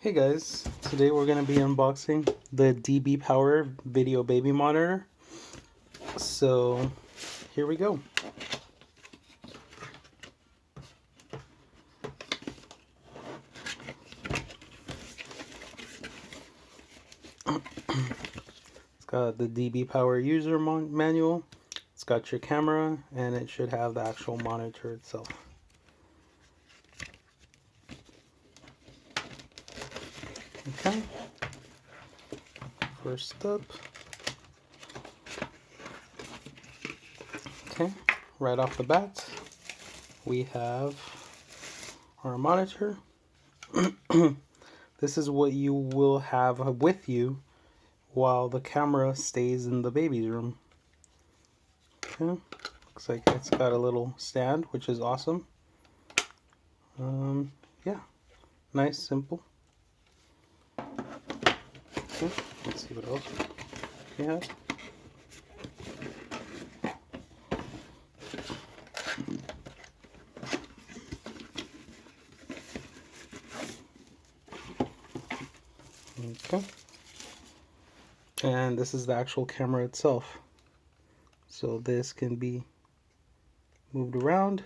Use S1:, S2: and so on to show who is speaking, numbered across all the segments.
S1: Hey guys, today we're going to be unboxing the DBPower video baby monitor. So here we go. It's got the DBPower user manual, it's got your camera, and it should have the actual monitor itself. Okay, first up, okay, right off the bat, we have our monitor. This is what you will have with you while the camera stays in the baby's room. Okay, looks like it's got a little stand, which is awesome. Yeah, nice, simple. Okay, let's see what else we have. Okay, and this is the actual camera itself. So this can be moved around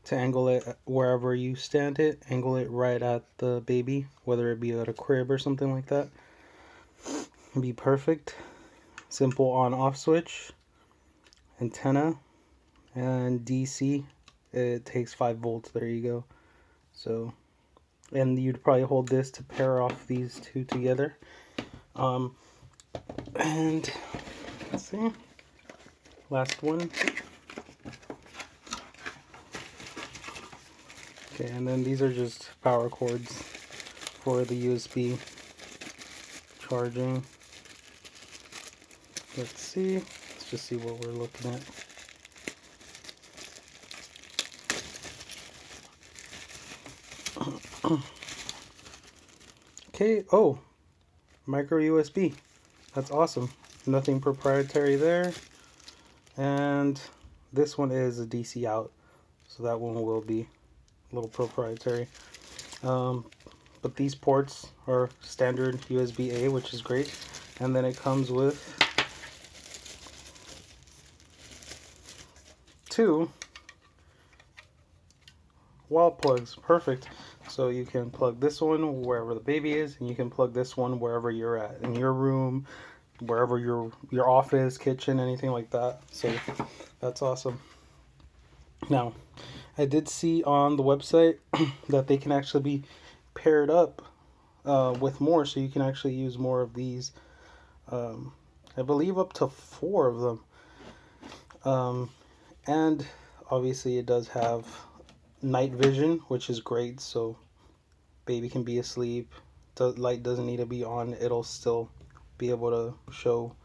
S1: to angle it wherever you stand it, angle it right at the baby, whether it be at a crib or something like that. It'd be perfect. Simple on off switch, antenna, and DC. It takes 5 volts. There you go. So, and you'd probably hold this to pair off these two together. And let's see, last one. Okay, and then these are just power cords for the USB charging. Let's just see what we're looking at. Okay, oh, micro USB. That's awesome. Nothing proprietary there. And this one is a DC out, so that one will be a little proprietary. But these ports are standard USB-A, which is great. And then it comes with 2 wall plugs. Perfect. So you can plug this one wherever the baby is, and you can plug this one wherever you're at, in your room, wherever your office, kitchen, anything like that. So that's awesome. Now, I did see on the website that they can actually be paired up with more, so you can actually use more of these. I believe up to 4 of them. And obviously it does have night vision, which is great, so baby can be asleep, the light doesn't need to be on, it'll still be able to show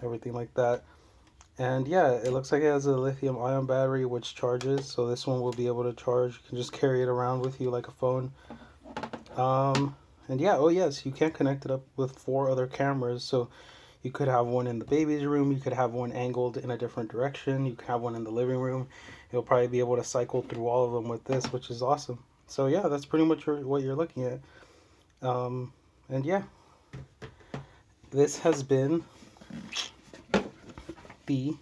S1: everything like that. And yeah, it looks like it has a lithium ion battery which charges, so this one will be able to charge. You can just carry it around with you like a phone. And yeah, oh yes, you can connect it up with 4 other cameras, so you could have one in the baby's room, you could have one angled in a different direction, you could have one in the living room. You'll probably be able to cycle through all of them with this, which is awesome. So yeah, that's pretty much what you're looking at. And yeah, this has been the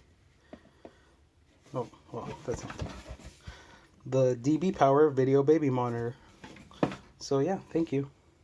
S1: the DBPower video baby monitor. So yeah, thank you.